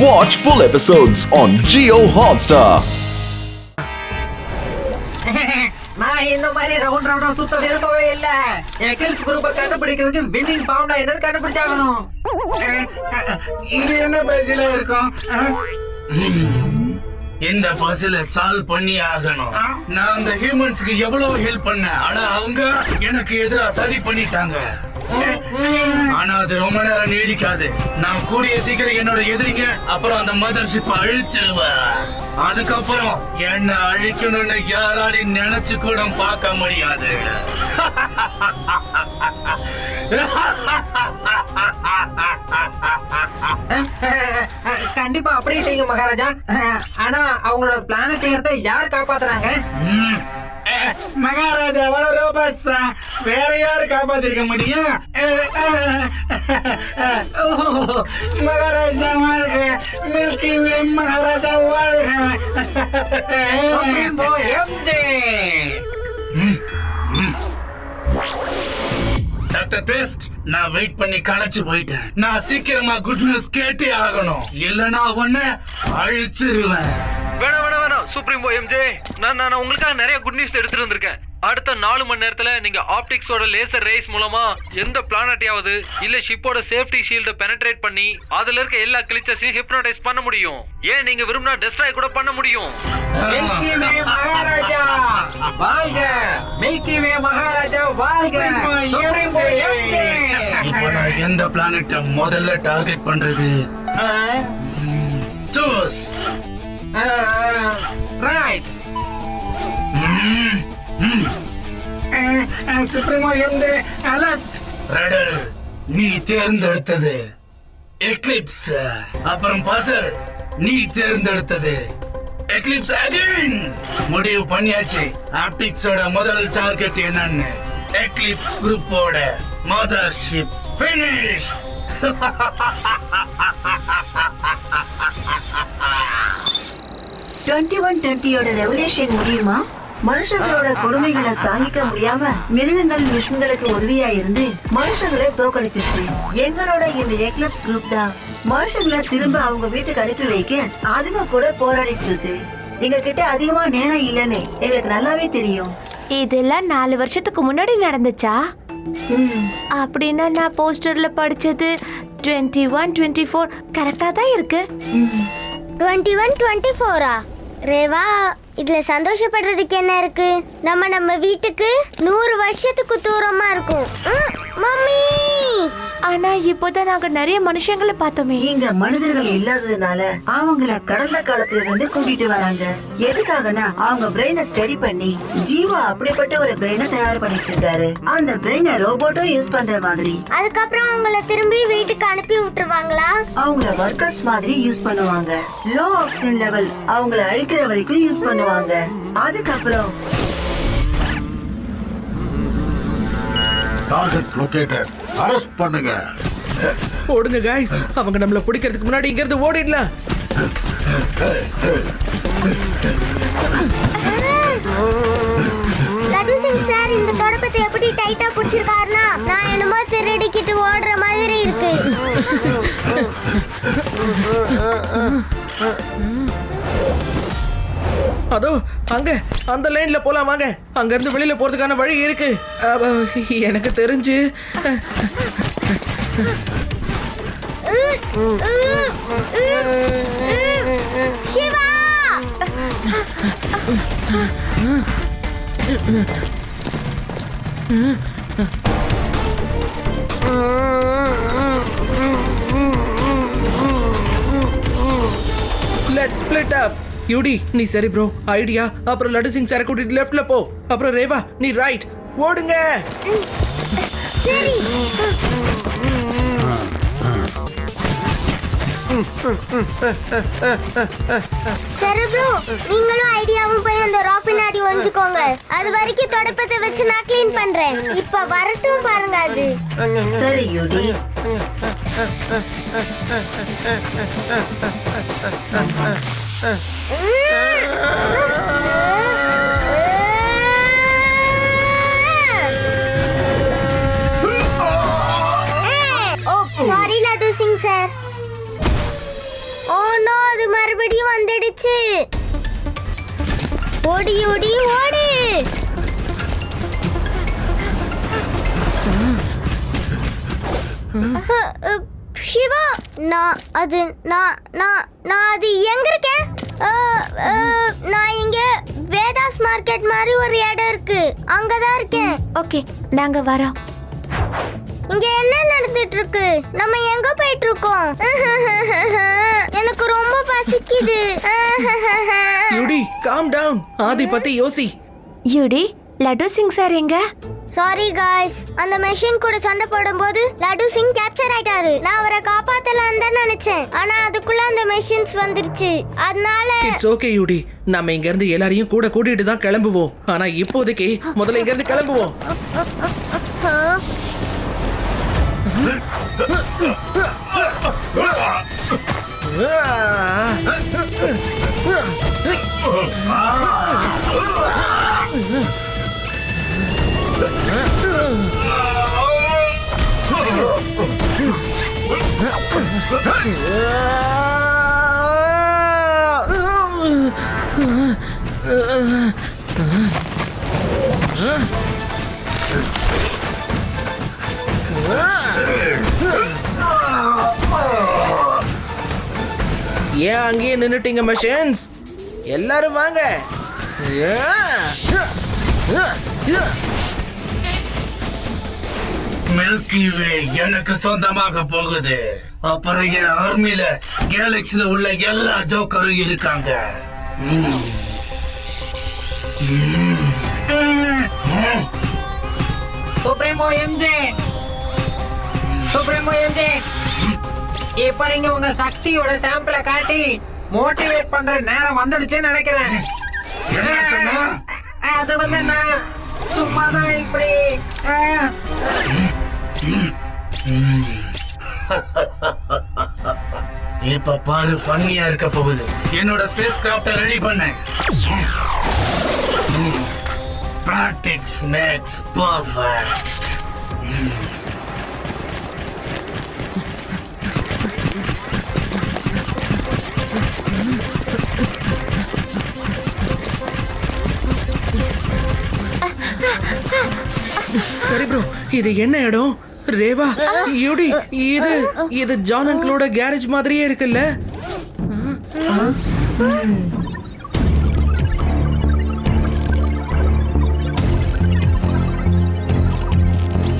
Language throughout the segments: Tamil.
Watch full episodes on Jio Hotstar. நான் இந்த மாதிரி ரவுண்ட் ரவுண்டா சுத்த விரும்பவே இல்ல. எக்லிப்ஸ் குரூப்பை கண்டுபிடிக்கிறதுக்கு வின்னிங் பவுண்டா என்னன்னு கண்டுபிடிச்சாகணும். இது என்ன பசில இருக்கும்? இந்த பசில சால்வ் பண்ணி ஆகணும். நான் அந்த ஹியூமன்ஸ்க்கு எவ்வளவு ஹெல்ப் பண்ணேன், ஆனா அவங்க எனக்கு எதிராக சதி பண்ணிட்டாங்க. ஆனா அது ரொம்ப நேரம் நீடிக்காது. நான் கூடிய சீக்கிரம் என்னோட எதிரிங்க அப்புறம் அந்த மதர்ஷிப் அழிச்சிருவேன். அதுக்கப்புறம் என்ன அழிக்கணும்னு யாராலையும் நினைச்சு கூட பார்க்க முடியாது. கண்டிப்பா அப்படியே செய்யுங்க மகாராஜா. ஆனா அவங்களோட பிளானட் யார் காப்பாத்துறாங்க? மகாராஜா ரோபோட்ஸ் வேற யாரு காப்பாத்திருக்க முடியும்? மகாராஜா மில்கி வே மகாராஜா டாக்டர் பெஸ்ட், நான் வெயிட் பண்ணி களைச்சு போயிட்டேன். நான் சீக்கிரமா குட் நியூஸ் கேட்டே ஆகணும், இல்லனா ஒண்ணு அழிச்சிருவேன். வேணாம் சூப்ரீமோ எம்ஜே, நான் உங்களுக்காக நிறைய குட் நியூஸ் எடுத்துட்டு வந்திருக்கேன். அடுத்த 4 மணி நேரத்துல நீங்க ஆப்டிக்ஸோட லேசர் ரேஸ் மூலமா எந்த பிளானட்டையாவது இல்ல ஷிப்போட சேஃப்டி ஷீல்ட பெனட்ரேட் பண்ணி அதுல இருக்க எல்லா கிளிச்சஸையும் ஹிப்னோடைஸ் பண்ண முடியும். ஏன் நீங்க விரும்பினா டெஸ்ட்ராய் கூட பண்ண முடியும். மில்கி வே மகாராஜா வாழ்க! மில்கி வே மகாராஜா வாழ்க! இப்போ நான் எந்த பிளானட்டை முதல்ல டார்கெட் பண்றது? Choose. Right. Supremo MJ alert. Rudder, நீ தேர்ந்தெடுத்தது எக்லிப்ஸ். அப்புறம் பசல், நீ தேர்ந்தெடுத்தது எக்லிப்ஸ் அகைன். முடிவு பண்ணியாச்சு. ஆப்டிக்ஸோட முதல் டார்கெட் என்னன்னு. எக்லிப்ஸ் குரூப்போட மதர்ஷிப் ஃபினிஷ். 2120 ரெவல்யூஷன் முடியுமா? மனுஷங்களோட கொடுமைகளை தாங்கிக்க முடியாம மிருகங்கள் மிஷின்களுக்கு உதவியா இருந்து மனுஷங்களை தோக்கடிச்சிருச்சு. எங்களோட இந்த எக்லிப்ஸ் குரூப் தான் மனுஷங்களை திரும்ப அவங்க வீட்டுக்கு அனுப்பி வைக்க அதுவா கூட போராடிட்டு இருக்கு. எங்க கிட்ட அதிகமா நேரம் இல்லன்னு எங்களுக்கு நல்லாவே தெரியும். இதெல்லாம் 4 வருஷத்துக்கு முன்னாடி நடந்துச்சா? அப்படின்னா நான் போஸ்டர்ல படிச்சது 2124 கரெக்டா தான் இருக்கு. 2124ஆ? ரேவா, இதுல சந்தோஷப்படுறதுக்கு என்ன இருக்கு? நம்ம வீட்டுக்கு 100 வருஷத்துக்கு தூரமா இருக்கும். மம்மி, ஆனா இப்போதான் நாங்க நிறைய மனுஷங்களை பார்த்தோமே. இங்க மனிதர்கள் இல்லாததுனால அவங்கள கடந்த காலத்துல இருந்து கூட்டிட்டு வராங்க. எதுக்காகனா அவங்க பிரெயினை ஸ்டடி பண்ணி ஜீவா அப்படிப்பட்ட ஒரு பிரெயினை தயார் பண்ணிட்டு இருக்காரு. அந்த பிரெயினை ரோபோட்டும் யூஸ் பண்ற மாதிரி. அதுக்கப்புறம் அவங்கள திரும்பி வீட்டுக்கு அனுப்பி விட்டுருவாங்களா? அவங்கள ஒர்க்கர்ஸ் மாதிரி யூஸ் பண்ணுவாங்க. லோ ஆக்சிஜன் லெவல் அவங்கள அழிக்கிற வரைக்கும் யூஸ் பண்ணுவாங்க. அதுக்கப்புறம் டார்கெட் லொகேட்டட். அரெஸ்ட் பண்ணுங்க. ஓடுங்க गाइस, அவங்க நம்மள பிடிக்கிறதுக்கு முன்னாடி இங்க இருந்து ஓடிடலாம். லட்டு சிங் சார் இந்த தொடப்பத்தை எப்படி டைட்டா பிடிச்சிருக்காருன்னா நான் என்னமோ திருடிக்கிட்டு ஓடுற மாதிரி இருக்கு. அதோ அங்க அந்த லைன்ல போலாம் வாங்க. அங்க இருந்து வெளியில போறதுக்கான வழி இருக்கு. எனக்கு தெரிஞ்சு சிவா, லெட்ஸ் ஸ்ப்ளிட் அப். யூடி நீ சரி ப்ரோ ஐடியா. அப்புறம் லட்டு சிங் சார கூட்டிட்டு லெஃப்ட்ல போ. அப்புறம் ரேவா நீ ரைட். ஓடுங்க. சரி. செரப்ரோ, நீங்களும் ஐடியாவும் போய் அந்த ராக் பின்னாடி ஒளிஞ்சுக்கோங்க. அது வரைக்கும் தொடப்பத்தை வச்சு நான் க்ளீன் பண்றேன். இப்ப வரட்டும் பாருங்க அது. சரி யூடி. Sorry Laddu Singh sir. Oh வந்துருச்சு. ஓடி ஓடி ஓடு. சிவா, நான் அது எங்க இருக்கேன்? நான் இங்க வேதாஸ் மார்க்கெட் மாதிரி ஒரு இடம் இருக்கு, அங்கதான் இருக்கேன். ஓகே, நாங்க வரோம். இங்க என்ன நடந்துட்டு இருக்கு? நம்ம எங்க போயிட்டு இருக்கோம்? எனக்கு ரொம்ப பசிக்குது. யூடி காம் டவுன். ஆதி பத்தி யோசி. யூடி, லட்டு சிங் சார் எங்க? சாரி காய்ஸ், அந்த மெஷின் கூட சண்டை போடும்போது லட்டு சிங் கேப்சர் ஆயிட்டாரு. நான் அவரை காப்பாத்தலாம் தான் நினைச்சேன், ஆனா அதுக்குள்ள அந்த மெஷின்ஸ் வந்துருச்சு. அதனால இட்ஸ் ஓகே யூடி, நம்ம இங்க இருந்து எல்லாரையும் கூட கூட்டிட்டு தான் கிளம்புவோம். ஆனா இப்போதைக்கு முதல்ல இங்க இருந்து கிளம்புவோம். ஏன் அங்கேயே நின்னுட்டீங்க மெஷின்ஸ்? எல்லாரும் வாங்க. மில்கி வே எனக்கு சொந்தமாக போகுது. அப்புறம் என் ஆர்மில கேலக்சில உள்ள எல்லா ஜோக்கரும் இருக்காங்க. சுப்ரீமோ எம்ஜே, சுப்ரீமோ எம்ஜே, இப்ப நீங்க உங்க சக்தியோட சாம்பிளை காட்டி மோட்டிவேட் பண்ற நேரம் வந்துடுச்சுன்னு நினைக்கிறேன். என்ன சொன்னா? அது வந்து நான் சும்மாதான் இப்படி இப்ப பாரு, ஃபன்னியா இருக்க போகுது. என்னோட ஸ்பேஸ் கிராஃப்ட ரெடி பண்ணேன். Practice makes perfect. சரி ப்ரோ, இது என்ன இடம்? ரேவா, யூடி, இது ஜான் அங்கிளோட கேரேஜ் மாதிரியே இருக்குல்ல?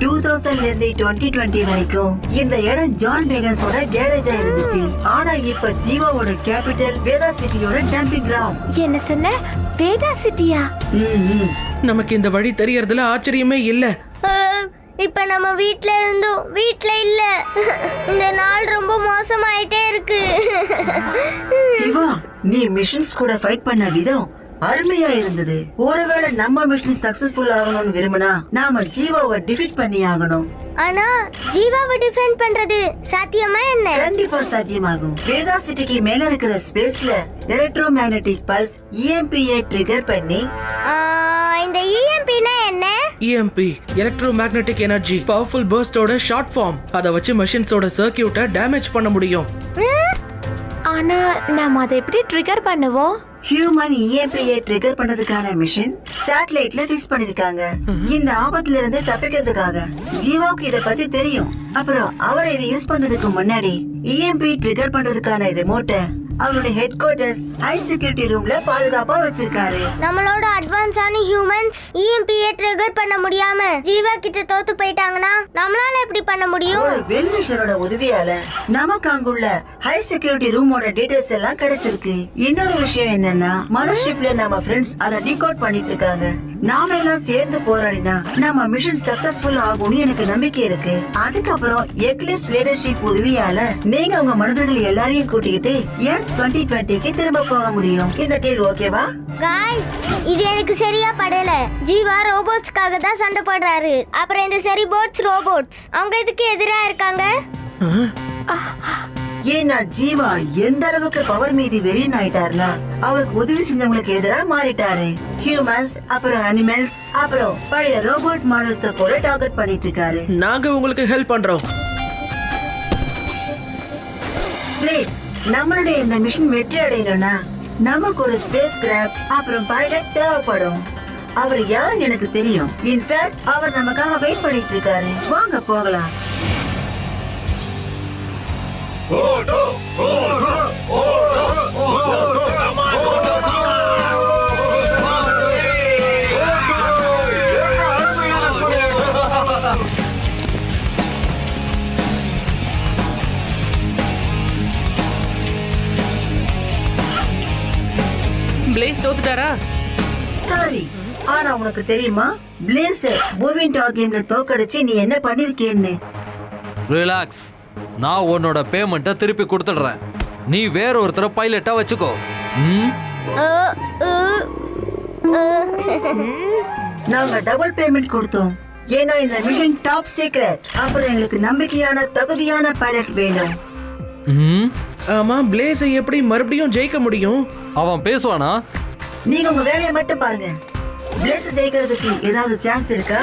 2000 ல இருந்து 2020 வரைக்கும் இந்த இடம் ஜான் பேகன்ஸோட கேரேஜா இருந்துச்சு. ஆனா இப்ப ஜீவாவோட கேபிட்டல் வேதா சிட்டியோட டம்பிங் கிரவுண்ட். என்ன சொன்ன? வேதா சிட்டியா? நமக்கு இந்த வழி தெரியறதுல ஆச்சரியமே இல்ல. இப்ப நம்ம வீட்ல இருந்தோம், வீட்ல இல்ல. இந்த நாள் ரொம்ப மோசமாயிட்டே இருக்கு. சிவா, நீ மிஷன்ஸ் கூட ஃபைட் பண்ண விதம் அருமையா இருந்தது. ஒருவேளை நம்ம மிஷன் சக்சஸ்ஃபுல் ஆகணும்னு விரும்பினா நாம ஜீவாவை டிஃபீட் பண்ணி ஆகணும். ஆனா ஜீவாவை டிஃபெண்ட் பண்றது சாத்தியமா என்ன? கண்டிப்பா சாத்தியமாகும். வேதா சிட்டிக்கு மேல இருக்கிற ஸ்பேஸ்ல எலக்ட்ரோ மேக்னெட்டிக் பல்ஸ் EMP-ஐ ட்ரிகர் பண்ணி. இந்த EMP-னா என்ன? EMP electro magnetic energy powerful பர்ஸ்டோட ஷார்ட் ஃபார்ம். அத வச்சு மெஷின்ஸோட சர்க்யூட்டை டேமேஜ் பண்ண முடியும். ஆனா நாம அதை எப்படி ட்ரிகர் பண்ணுவோம்? ஹியூமன் EMP-ஐ ட்ரிகர் பண்ணதுக்கான மிஷன் சேட்டலைட்ல ஃபிக்ஸ் பண்ணிருக்காங்க. இந்த ஆபத்துல இருந்து தப்பிக்கிறதுக்காக ஜீவாவுக்கு இத பத்தி தெரியும். அப்புறம் அவர் இதை யூஸ் பண்றதுக்கு முன்னாடி EMP ட்ரிகர் பண்றதுக்கான ரிமோட்டை அவருடைய ஹெட் குவார்ட்டர்ஸ் ஹை செக்யூரிட்டி ரூம்ல பாதுகாப்பா வச்சிருக்காரு. நம்மளோட அட்வான்ஸான ஹியூமன்ஸ் EMP-ஐ ட்ரிகர் பண்ண முடியாம ஜீவா கிட்ட தோத்து போயிட்டாங்கன்னா நம்மளால எப்படி பண்ண முடியும்? ஒரு வெல்விஷரோட உதவியால நமக்கு அங்குள்ள ஹை செக்யூரிட்டி ரூமோட டீடைல்ஸ் எல்லாம் கிடைச்சிருக்கு. இன்னொரு விஷயம் என்னன்னா, மதர்ஷிப்ல நம்ம ஃப்ரெண்ட்ஸ் அதை டிகோட் பண்ணிட்டு இருக்காங்க. நாம எல்லாம் சேர்ந்து போராடினா நம்ம மிஷன் சக்சஸ்ஃபுல் ஆகும்னு எனக்கு நம்பிக்கை இருக்கு. அதுக்கப்புறம் எக்லிப்ஸ் லீடர்ஷிப் உதவியால நீங்க உங்க மனிதர்கள் எல்லாரையும் கூட்டிக்கிட்டு Earth 2020க்கு திரும்ப போக முடியும். இந்த டீல் ஓகேவா? காய்ஸ், இது எனக்கு சரியா படல. ஜீவா ரோபோட்ஸ்க்காக தான் சண்டை போடுறாரு. அப்புறம் இந்த சரி போட்ஸ் ரோபோட்ஸ் அவங்க இதுக்கு எதிரா இருக்காங்க. ஏன்னா ஜீவா எந்த அளவுக்கு பவர் மீது வெறியன் ஆயிட்டாருன்னா அவருக்கு உதவி செஞ்சவங்களுக்கு எதிராக மாறிட்டாரு. ஹியூமன்ஸ், அப்புறம் அனிமல்ஸ், அப்புறம் பழைய ரோபோட் மாடல்ஸ் கூட டார்கெட் பண்ணிட்டு இருக்காரு. நாங்க உங்களுக்கு ஹெல்ப் பண்றோம். நம்மளுடைய இந்த மிஷன் வெற்றி அடையணும்னா நமக்கு ஒரு ஸ்பேஸ் கிராஃப்ட் அப்புறம் பைலட் தேவைப்படும். அவர் யாருன்னு எனக்கு தெரியும். இன்ஃபேக்ட் அவர் நமக்காக வெயிட் பண்ணிட்டு இருக்காரு. வாங்க போகலாம். பிளேஸ் தோத்துட்டாரா? சாரி, ஆனா உனக்கு தெரியுமா பிளேசர் மூவிங் டார் கேம்ல தோக்கடிச்சு நீ என்ன பண்ணிருக்கேன்னு? ரிலாக்ஸ், நான் உன்னோட பேமெண்ட்டை திருப்பி கொடுத்துடுறேன். நீ வேற ஒருத்தர பைலட்டா வச்சுக்கோ. நாங்க டபுள் பேமெண்ட் கொடுத்தோம். ஏன்னா இந்த மிஷன் டாப் சீக்ரெட். அப்புறம் எங்களுக்கு நம்பிக்கையான தகுதியான பைலட் வேணும். ஆமா, பிளேஸை எப்படி மறுபடியும் ஜெயிக்க முடியும்? அவன் பேசுவானா? நீங்க உங்க வேலையை மட்டும் பாருங்க. பிளேஸ் ஜெயிக்கிறதுக்கு ஏதாவது சான்ஸ் இருக்கா?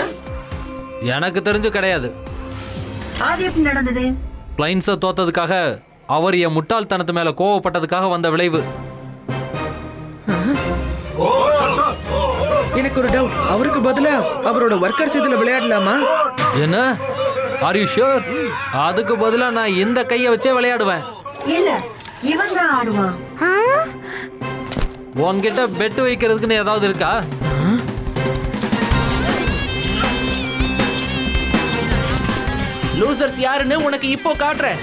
எனக்கு தெரிஞ்சு கிடையாது. அது எப்படி நடந்தது? பிளைன்ஸை தோத்ததுக்காக அவர் என் முட்டாள்தனத்து மேல கோவப்பட்டதுக்காக வந்த விளைவு. எனக்கு ஒரு டவுட். அவருக்கு பதிலா அவரோட ஒர்க்கர்ஸ் இதுல விளையாடலாமா? என்ன? Are you sure? அதுக்கு பதிலா நான் இந்த கையை வச்சே விளையாடுவேன். இல்ல, இவன் தான் ஆடுவான். உன்கிட்ட பெட் வைக்கிறதுக்குன்னு ஏதாவது இருக்கா? லூசர்ஸ் யாருன்னு உனக்கு இப்போ காட்டுறேன்.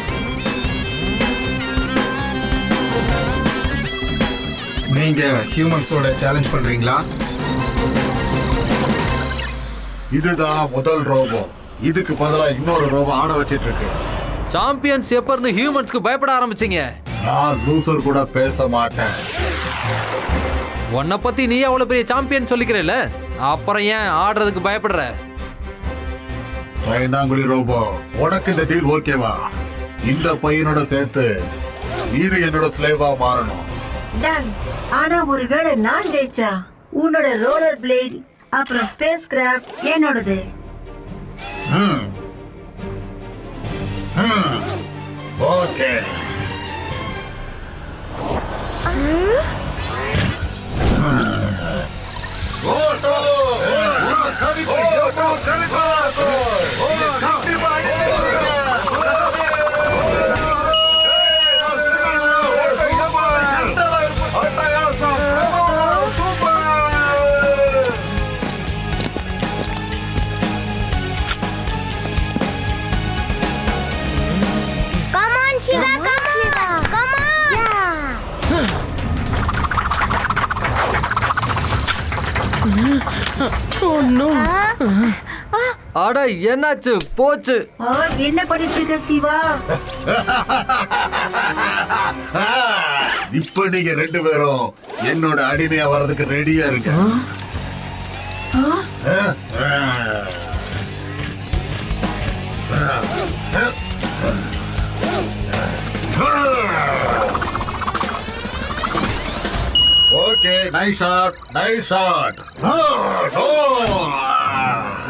நீங்க ஹியூமன்ஸோட சேலஞ்ச் பண்றீங்களா? இதுதான் முதல் ரோபோ. இதுக்கு பதிலா இன்னொரு ரோபோ ஆட வச்சிட்டு இருக்கு. சாம்பியன்ஸ் எப்ப இருந்து ஹியூமன்ஸ்க்கு பயப்பட ஆரம்பிச்சீங்க? நான் லூசர் கூட பேச மாட்டேன். உன்னை பத்தி நீ அவ்வளவு பெரிய சாம்பியன் சொல்லிக்கிறல்ல, அப்புறம் ஏன் ஆடுறதுக்கு பயப்படுற? பைனாங்குழி ரோபோ, உனக்கு இந்த டீல் ஓகேவா? இந்த பையனோட சேர்த்து இது என்னோட ஸ்லேவா மாறணும். டன். ஆனா ஒருவேளை நான் ஜெயிச்சா உன்னோட ரோலர் பிளேட் அப்புறம் ஸ்பேஸ் கிராஃப்ட் என்னோடது. ஓகே. அட என்னாச்சு? போச்சு. என்ன பண்ணிட்டு இருக்க சிவா? இப்ப நீங்க ரெண்டு பேரும் என்னோட அடிமையா வர்றதுக்கு ரெடியா இருக்க. Okay, nice shot, nice shot.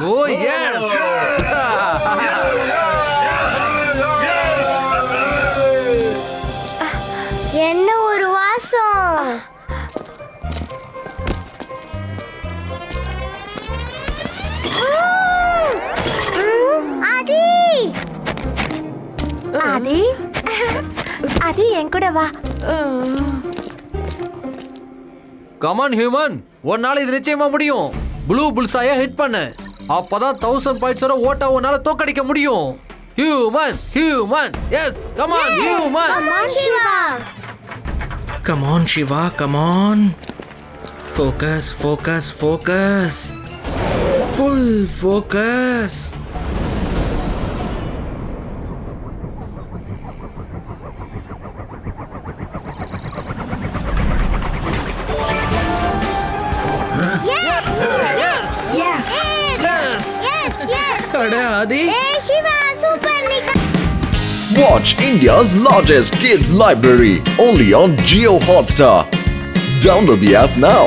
Oh yes. என்ன ஒரு வாசம்! ஆதி! ஆதி, ஆதி என் கூட வா. கமான் ஹியூமன், உன்னால இது நிச்சயமா முடியும். ப்ளூ புல்சாய ஹிட் பண்ணு. அப்பதான் 1000 பாயிண்ட்ஸோட ஓட்ட உன்னால தோக்கடிக்க முடியும். Human, human, yes, come on human. Come on Shiva, come on. Focus, focus, focus. Full focus. அட ஆதி. ஏய் சிவா, சூப்பர் நிக்கா. Watch India's largest kids library only on Jio Hotstar. Download the app now.